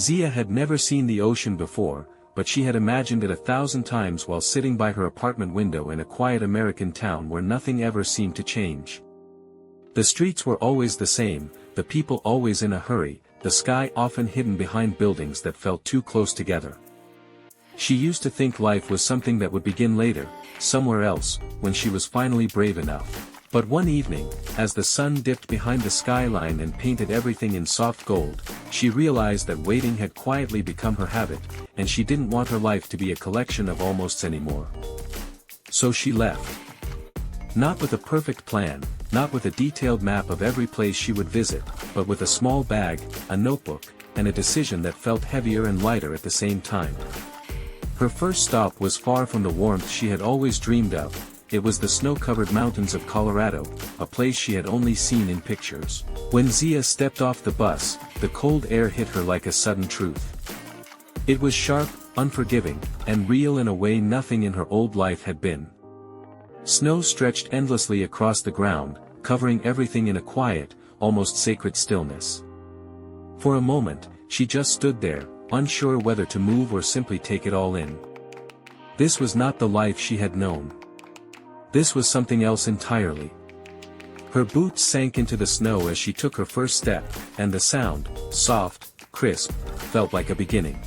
Zia had never seen the ocean before, but she had imagined it 1,000 times while sitting by her apartment window in a quiet American town where nothing ever seemed to change. The streets were always the same, the people always in a hurry, the sky often hidden behind buildings that felt too close together. She used to think life was something that would begin later, somewhere else, when she was finally brave enough. But one evening, as the sun dipped behind the skyline and painted everything in soft gold, she realized that waiting had quietly become her habit, and she didn't want her life to be a collection of almosts anymore. So she left. Not with a perfect plan, not with a detailed map of every place she would visit, but with a small bag, a notebook, and a decision that felt heavier and lighter at the same time. Her first stop was far from the warmth she had always dreamed of. It was the snow-covered mountains of Colorado, a place she had only seen in pictures. When Zia stepped off the bus, the cold air hit her like a sudden truth. It was sharp, unforgiving, and real in a way nothing in her old life had been. Snow stretched endlessly across the ground, covering everything in a quiet, almost sacred stillness. For a moment, she just stood there, unsure whether to move or simply take it all in. This was not the life she had known. This was something else entirely. Her boots sank into the snow as she took her first step, and the sound, soft, crisp, felt like a beginning.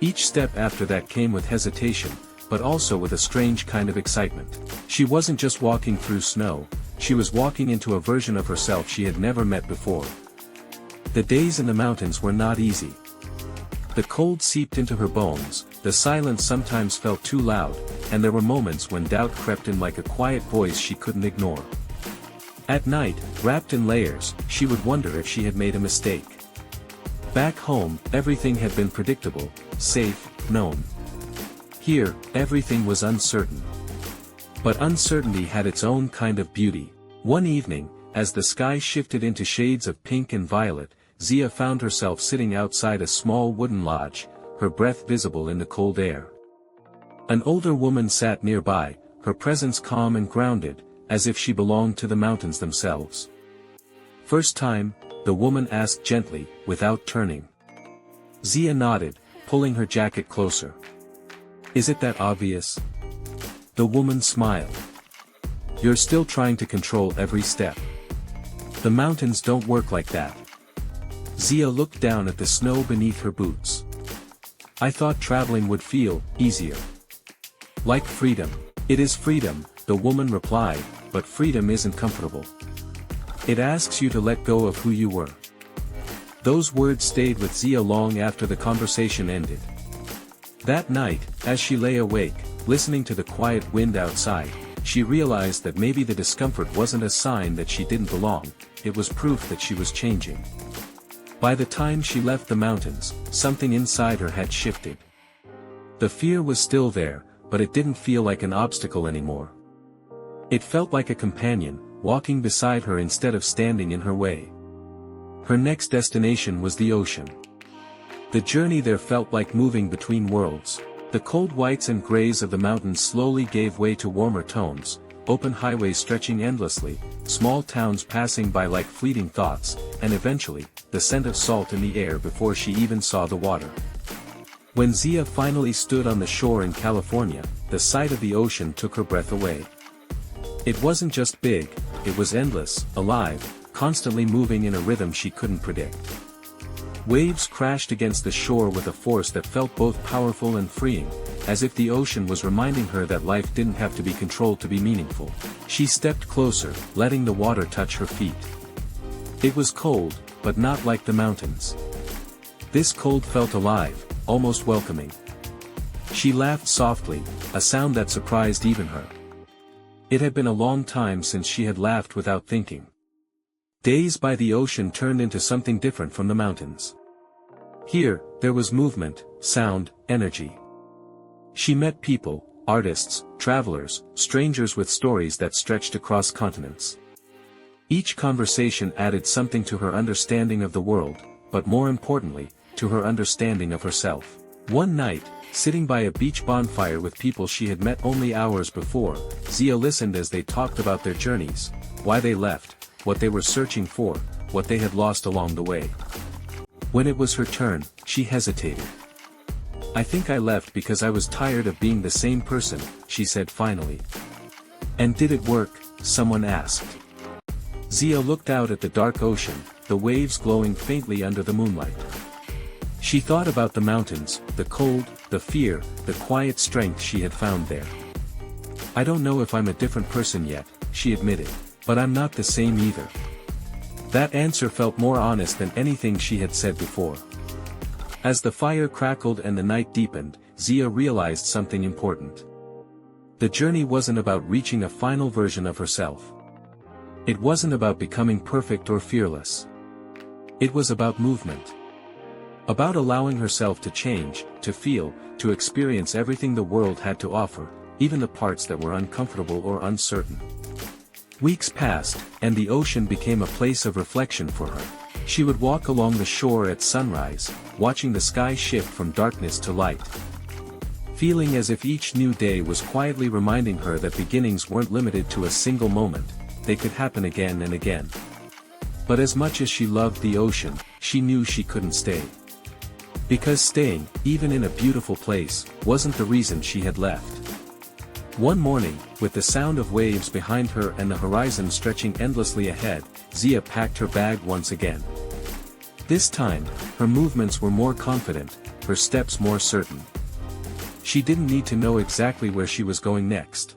Each step after that came with hesitation, but also with a strange kind of excitement. She wasn't just walking through snow, she was walking into a version of herself she had never met before. The days in the mountains were not easy. The cold seeped into her bones, the silence sometimes felt too loud, and there were moments when doubt crept in like a quiet voice she couldn't ignore. At night, wrapped in layers, she would wonder if she had made a mistake. Back home, everything had been predictable, safe, known. Here, everything was uncertain. But uncertainty had its own kind of beauty. One evening, as the sky shifted into shades of pink and violet, Zia found herself sitting outside a small wooden lodge, her breath visible in the cold air. An older woman sat nearby, her presence calm and grounded, as if she belonged to the mountains themselves. "First time?" the woman asked gently, without turning. Zia nodded, pulling her jacket closer. "Is it that obvious?" The woman smiled. "You're still trying to control every step. The mountains don't work like that." Zia looked down at the snow beneath her boots. "I thought traveling would feel easier. Like freedom." "It is freedom," the woman replied, "but freedom isn't comfortable. It asks you to let go of who you were." Those words stayed with Zia long after the conversation ended. That night, as she lay awake, listening to the quiet wind outside, she realized that maybe the discomfort wasn't a sign that she didn't belong, it was proof that she was changing. By the time she left the mountains, something inside her had shifted. The fear was still there, but it didn't feel like an obstacle anymore. It felt like a companion, walking beside her instead of standing in her way. Her next destination was the ocean. The journey there felt like moving between worlds. The cold whites and grays of the mountains slowly gave way to warmer tones, open highways stretching endlessly, small towns passing by like fleeting thoughts, and eventually, the scent of salt in the air before she even saw the water. When Zia finally stood on the shore in California, the sight of the ocean took her breath away. It wasn't just big, it was endless, alive, constantly moving in a rhythm she couldn't predict. Waves crashed against the shore with a force that felt both powerful and freeing, as if the ocean was reminding her that life didn't have to be controlled to be meaningful. She stepped closer, letting the water touch her feet. It was cold, but not like the mountains. This cold felt alive, almost welcoming. She laughed softly, a sound that surprised even her. It had been a long time since she had laughed without thinking. Days by the ocean turned into something different from the mountains. Here, there was movement, sound, energy. She met people, artists, travelers, strangers with stories that stretched across continents. Each conversation added something to her understanding of the world, but more importantly, to her understanding of herself. One night, sitting by a beach bonfire with people she had met only hours before, Zia listened as they talked about their journeys, why they left, what they were searching for, what they had lost along the way. When it was her turn, she hesitated. "I think I left because I was tired of being the same person," she said finally. "And did it work?" someone asked. Zia looked out at the dark ocean, the waves glowing faintly under the moonlight. She thought about the mountains, the cold, the fear, the quiet strength she had found there. "I don't know if I'm a different person yet," she admitted, "but I'm not the same either." That answer felt more honest than anything she had said before. As the fire crackled and the night deepened, Zia realized something important. The journey wasn't about reaching a final version of herself. It wasn't about becoming perfect or fearless. It was about movement. About allowing herself to change, to feel, to experience everything the world had to offer, even the parts that were uncomfortable or uncertain. Weeks passed, and the ocean became a place of reflection for her. She would walk along the shore at sunrise, watching the sky shift from darkness to light. Feeling as if each new day was quietly reminding her that beginnings weren't limited to a single moment, they could happen again and again. But as much as she loved the ocean, she knew she couldn't stay. Because staying, even in a beautiful place, wasn't the reason she had left. One morning, with the sound of waves behind her and the horizon stretching endlessly ahead, Zia packed her bag once again. This time, her movements were more confident, her steps more certain. She didn't need to know exactly where she was going next.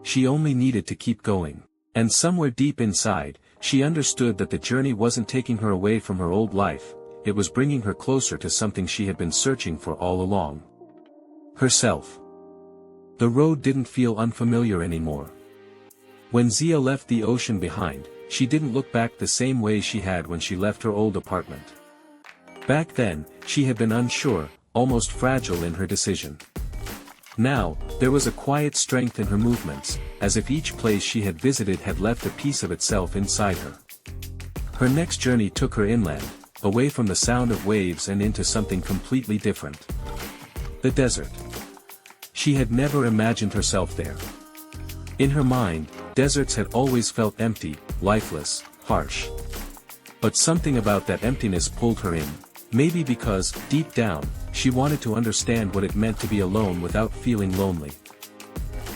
She only needed to keep going. And somewhere deep inside, she understood that the journey wasn't taking her away from her old life, it was bringing her closer to something she had been searching for all along. Herself. The road didn't feel unfamiliar anymore. When Zia left the ocean behind, she didn't look back the same way she had when she left her old apartment. Back then, she had been unsure, almost fragile in her decision. Now, there was a quiet strength in her movements, as if each place she had visited had left a piece of itself inside her. Her next journey took her inland, away from the sound of waves and into something completely different. The desert. She had never imagined herself there. In her mind, deserts had always felt empty, lifeless, harsh. But something about that emptiness pulled her in, maybe because, deep down, she wanted to understand what it meant to be alone without feeling lonely.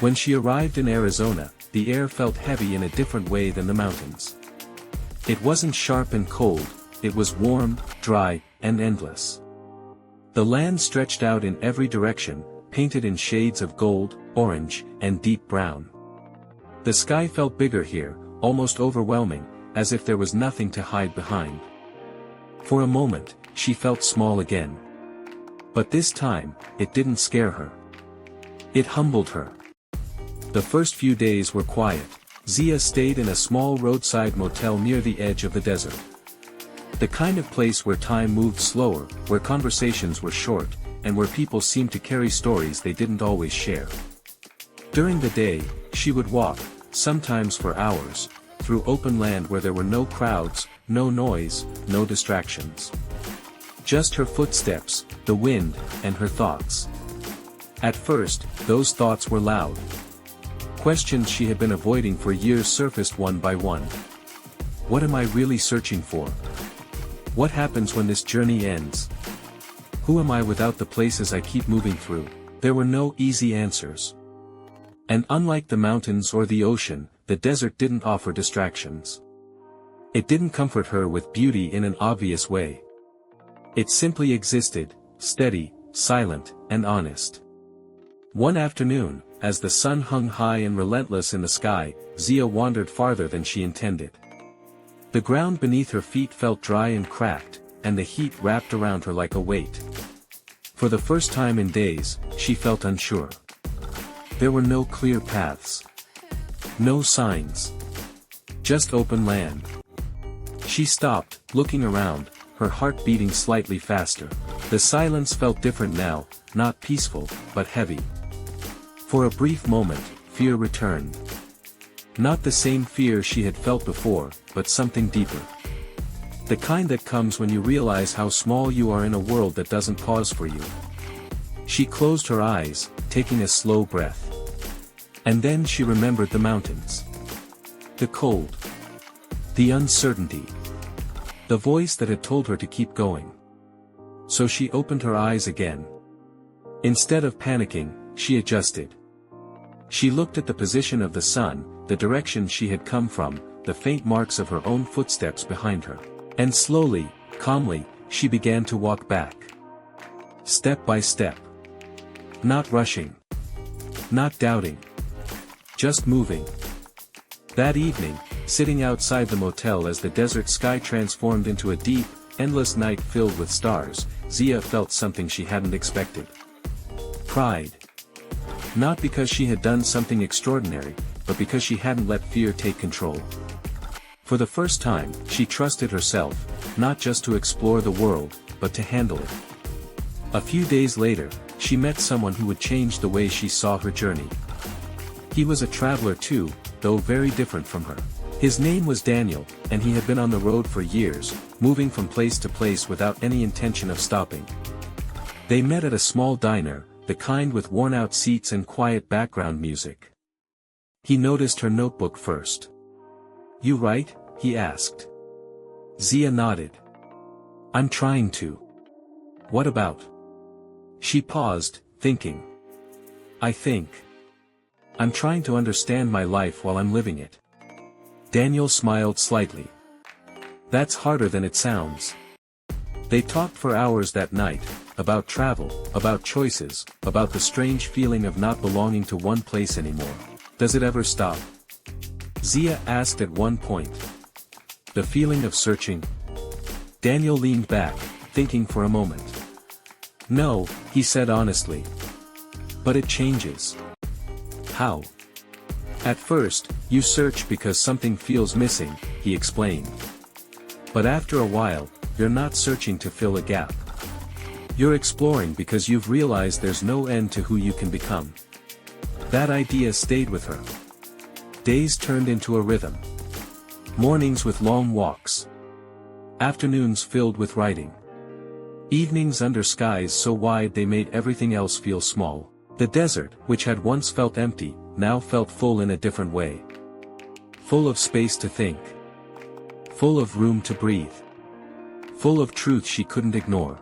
When she arrived in Arizona, the air felt heavy in a different way than the mountains. It wasn't sharp and cold, it was warm, dry, and endless. The land stretched out in every direction, painted in shades of gold, orange, and deep brown. The sky felt bigger here, almost overwhelming, as if there was nothing to hide behind. For a moment, she felt small again. But this time, it didn't scare her. It humbled her. The first few days were quiet. Zia stayed in a small roadside motel near the edge of the desert. The kind of place where time moved slower, where conversations were short, and where people seemed to carry stories they didn't always share. During the day, she would walk, sometimes for hours, through open land where there were no crowds, no noise, no distractions. Just her footsteps, the wind, and her thoughts. At first, those thoughts were loud. Questions she had been avoiding for years surfaced one by one. What am I really searching for? What happens when this journey ends? Who am I without the places I keep moving through? There were no easy answers. And unlike the mountains or the ocean, the desert didn't offer distractions. It didn't comfort her with beauty in an obvious way. It simply existed, steady, silent, and honest. One afternoon, as the sun hung high and relentless in the sky, Zia wandered farther than she intended. The ground beneath her feet felt dry and cracked, and the heat wrapped around her like a weight. For the first time in days, she felt unsure. There were no clear paths. No signs. Just open land. She stopped, looking around, her heart beating slightly faster. The silence felt different now, not peaceful, but heavy. For a brief moment, fear returned. Not the same fear she had felt before, but something deeper. The kind that comes when you realize how small you are in a world that doesn't pause for you. She closed her eyes, taking a slow breath. And then she remembered the mountains. The cold. The uncertainty. The voice that had told her to keep going. So she opened her eyes again. Instead of panicking, she adjusted. She looked at the position of the sun, the direction she had come from, the faint marks of her own footsteps behind her. And slowly, calmly, she began to walk back. Step by step. Not rushing. Not doubting. Just moving. That evening, sitting outside the motel as the desert sky transformed into a deep, endless night filled with stars, Zia felt something she hadn't expected. Pride. Not because she had done something extraordinary, but because she hadn't let fear take control. For the first time, she trusted herself, not just to explore the world, but to handle it. A few days later, she met someone who would change the way she saw her journey. He was a traveler too, though very different from her. His name was Daniel, and he had been on the road for years, moving from place to place without any intention of stopping. They met at a small diner, the kind with worn-out seats and quiet background music. He noticed her notebook first. "You write?" he asked. Zia nodded. "I'm trying to." "What about?" She paused, thinking. I'm trying to understand my life while I'm living it." Daniel smiled slightly. "That's harder than it sounds." They talked for hours that night, about travel, about choices, about the strange feeling of not belonging to one place anymore. "Does it ever stop?" Zia asked at one point. "The feeling of searching?" Daniel leaned back, thinking for a moment. "No," he said honestly. "But it changes." "How?" "At first, you search because something feels missing," he explained. "But after a while, you're not searching to fill a gap. You're exploring because you've realized there's no end to who you can become." That idea stayed with her. Days turned into a rhythm. Mornings with long walks. Afternoons filled with writing. Evenings under skies so wide they made everything else feel small. The desert, which had once felt empty, now felt full in a different way. Full of space to think. Full of room to breathe. Full of truth she couldn't ignore.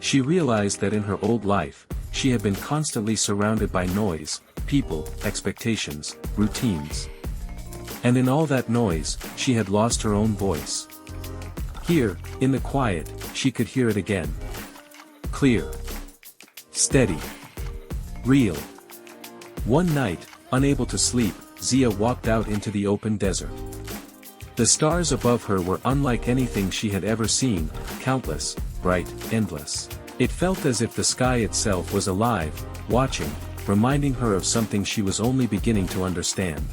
She realized that in her old life, she had been constantly surrounded by noise, people, expectations, routines. And in all that noise, she had lost her own voice. Here, in the quiet, she could hear it again. Clear. Steady. Real. One night, unable to sleep, Zia walked out into the open desert. The stars above her were unlike anything she had ever seen, countless, bright, endless. It felt as if the sky itself was alive, watching, reminding her of something she was only beginning to understand.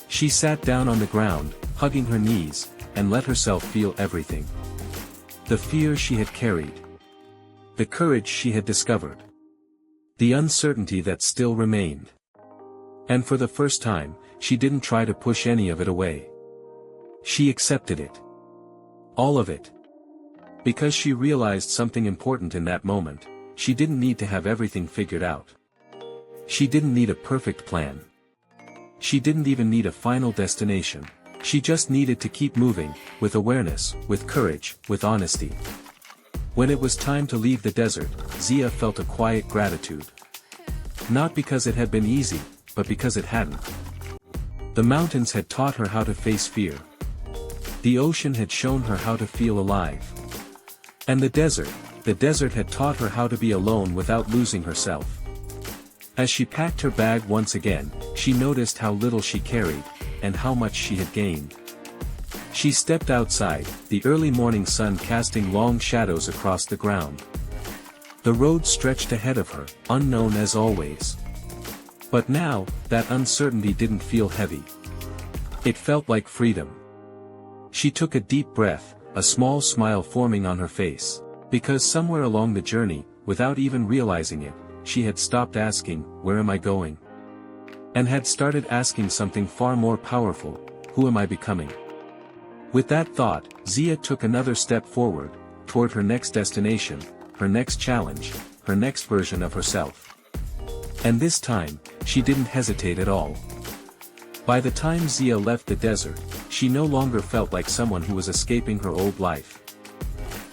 She sat down on the ground, hugging her knees, and let herself feel everything. The fear she had carried. The courage she had discovered. The uncertainty that still remained. And for the first time, she didn't try to push any of it away. She accepted it. All of it. Because she realized something important in that moment, she didn't need to have everything figured out. She didn't need a perfect plan. She didn't even need a final destination. She just needed to keep moving, with awareness, with courage, with honesty. When it was time to leave the desert, Zia felt a quiet gratitude. Not because it had been easy, but because it hadn't. The mountains had taught her how to face fear. The ocean had shown her how to feel alive. And the desert had taught her how to be alone without losing herself. As she packed her bag once again, she noticed how little she carried, and how much she had gained. She stepped outside, the early morning sun casting long shadows across the ground. The road stretched ahead of her, unknown as always. But now, that uncertainty didn't feel heavy. It felt like freedom. She took a deep breath, a small smile forming on her face. Because somewhere along the journey, without even realizing it, she had stopped asking, "Where am I going?" And had started asking something far more powerful, "Who am I becoming?" With that thought, Zia took another step forward, toward her next destination, her next challenge, her next version of herself. And this time, she didn't hesitate at all. By the time Zia left the desert, she no longer felt like someone who was escaping her old life.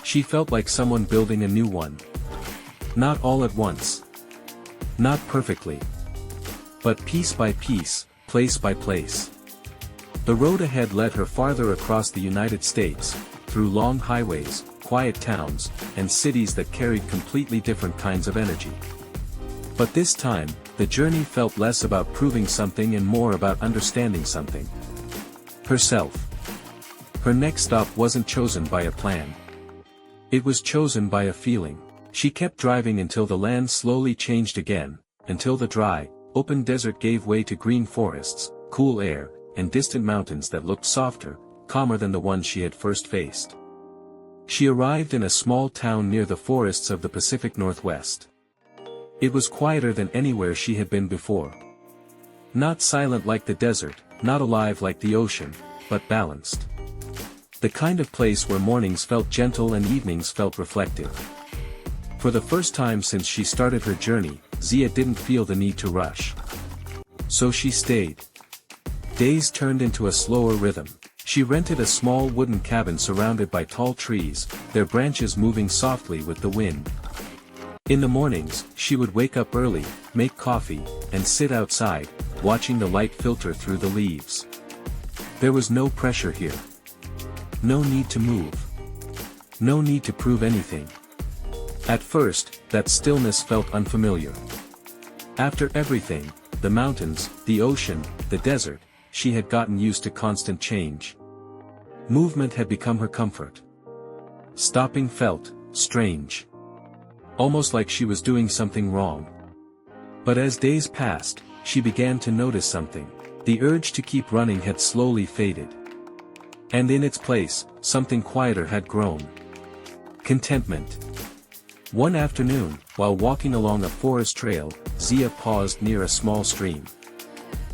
She felt like someone building a new one. Not all at once. Not perfectly. But piece by piece, place by place. The road ahead led her farther across the United States, through long highways, quiet towns, and cities that carried completely different kinds of energy. But this time, the journey felt less about proving something and more about understanding something. Herself. Her next stop wasn't chosen by a plan. It was chosen by a feeling. She kept driving until the land slowly changed again, until the dry, open desert gave way to green forests, cool air, and distant mountains that looked softer, calmer than the ones she had first faced. She arrived in a small town near the forests of the Pacific Northwest. It was quieter than anywhere she had been before. Not silent like the desert, not alive like the ocean, but balanced. The kind of place where mornings felt gentle and evenings felt reflective. For the first time since she started her journey, Zia didn't feel the need to rush. So she stayed. Days turned into a slower rhythm. She rented a small wooden cabin surrounded by tall trees, their branches moving softly with the wind. In the mornings, she would wake up early, make coffee, and sit outside, watching the light filter through the leaves. There was no pressure here. No need to move. No need to prove anything. At first, that stillness felt unfamiliar. After everything, the mountains, the ocean, the desert, she had gotten used to constant change. Movement had become her comfort. Stopping felt strange. Almost like she was doing something wrong. But as days passed, she began to notice something. The urge to keep running had slowly faded. And in its place, something quieter had grown. Contentment. One afternoon, while walking along a forest trail, Zia paused near a small stream.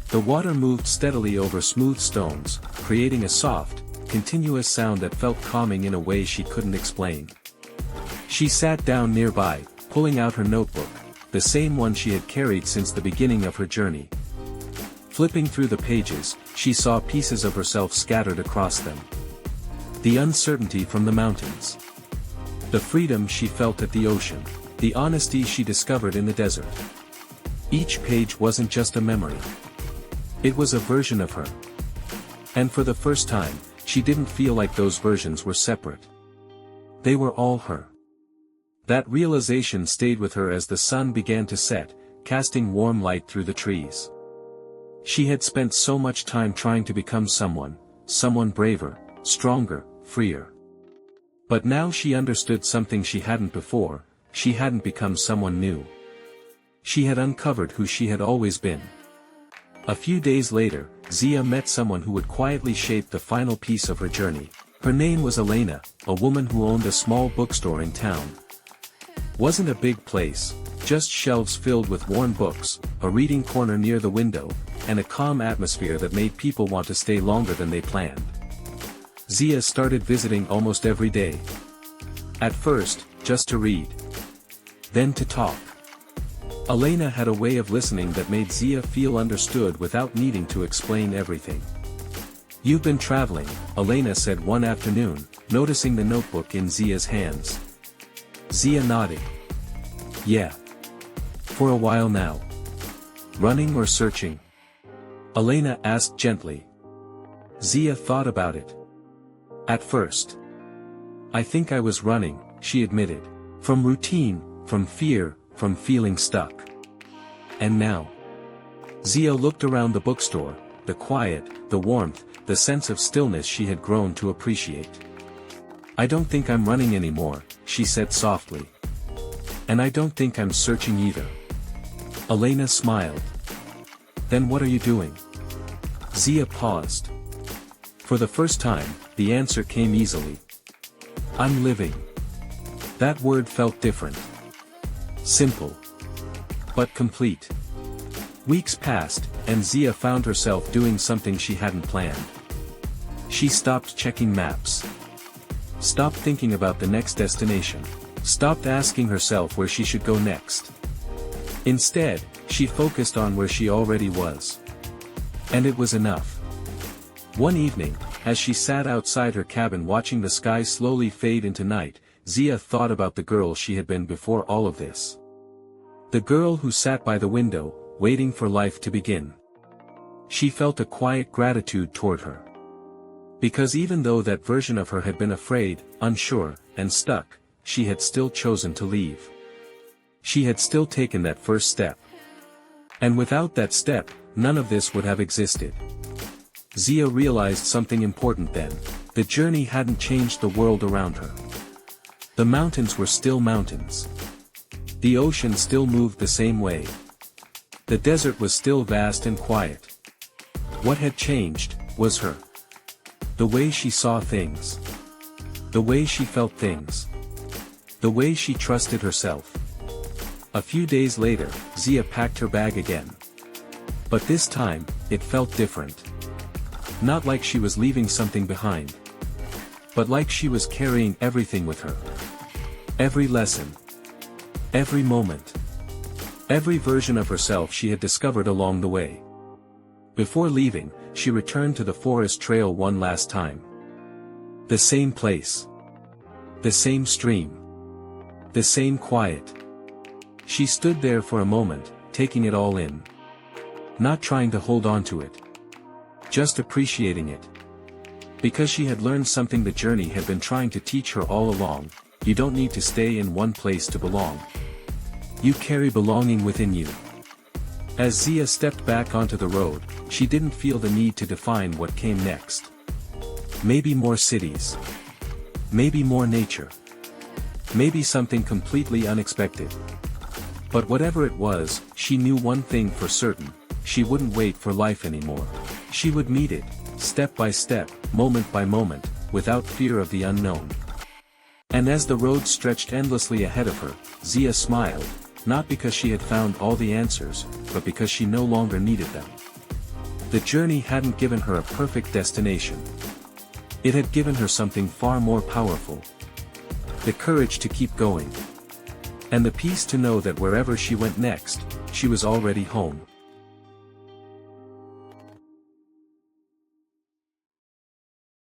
The water moved steadily over smooth stones, creating a soft, continuous sound that felt calming in a way she couldn't explain. She sat down nearby, pulling out her notebook, the same one she had carried since the beginning of her journey. Flipping through the pages, she saw pieces of herself scattered across them. The uncertainty from the mountains. The freedom she felt at the ocean. The honesty she discovered in the desert. Each page wasn't just a memory. It was a version of her. And for the first time, she didn't feel like those versions were separate. They were all her. That realization stayed with her as the sun began to set, casting warm light through the trees. She had spent so much time trying to become someone braver, stronger, freer. But now she understood something she hadn't before. She hadn't become someone new. She had uncovered who she had always been. A few days later, Zia met someone who would quietly shape the final piece of her journey. Her name was Elena, a woman who owned a small bookstore in town. Wasn't a big place, just shelves filled with worn books, a reading corner near the window, and a calm atmosphere that made people want to stay longer than they planned. Zia started visiting almost every day. At first, just to read. Then to talk. Elena had a way of listening that made Zia feel understood without needing to explain everything. "You've been traveling," Elena said one afternoon, noticing the notebook in Zia's hands. Zia nodded. "Yeah. For a while now." "Running or searching?" Elena asked gently. Zia thought about it. "At first. I think I was running," she admitted. "From routine, from fear, from feeling stuck. And now?" Zia looked around the bookstore, the quiet, the warmth, the sense of stillness she had grown to appreciate. "I don't think I'm running anymore," she said softly. "And I don't think I'm searching either." Elena smiled. "Then what are you doing?" Zia paused. For the first time, the answer came easily. "I'm living." That word felt different. Simple. But complete. Weeks passed, and Zia found herself doing something she hadn't planned. She stopped checking maps. Stopped thinking about the next destination. Stopped asking herself where she should go next. Instead, she focused on where she already was. And it was enough. One evening, As she sat outside her cabin watching the sky slowly fade into night, Zia thought about the girl she had been before all of this. The girl who sat by the window, waiting for life to begin. She felt a quiet gratitude toward her. Because even though that version of her had been afraid, unsure, and stuck, she had still chosen to leave. She had still taken that first step. And without that step, none of this would have existed. Zia realized something important then. The journey hadn't changed the world around her. The mountains were still mountains. The ocean still moved the same way. The desert was still vast and quiet. What had changed was her. The way she saw things. The way she felt things. The way she trusted herself. A few days later, Zia packed her bag again. But this time, it felt different. Not like she was leaving something behind. But like she was carrying everything with her. Every lesson. Every moment. Every version of herself she had discovered along the way. Before leaving, she returned to the forest trail one last time. The same place. The same stream. The same quiet. She stood there for a moment, taking it all in. Not trying to hold on to it. Just appreciating it. Because she had learned something the journey had been trying to teach her all along: you don't need to stay in one place to belong. You carry belonging within you. As Zia stepped back onto the road, she didn't feel the need to define what came next. Maybe more cities. Maybe more nature. Maybe something completely unexpected. But whatever it was, she knew one thing for certain: she wouldn't wait for life anymore. She would meet it, step by step, moment by moment, without fear of the unknown. And as the road stretched endlessly ahead of her, Zia smiled, not because she had found all the answers, but because she no longer needed them. The journey hadn't given her a perfect destination. It had given her something far more powerful. The courage to keep going. And the peace to know that wherever she went next, she was already home.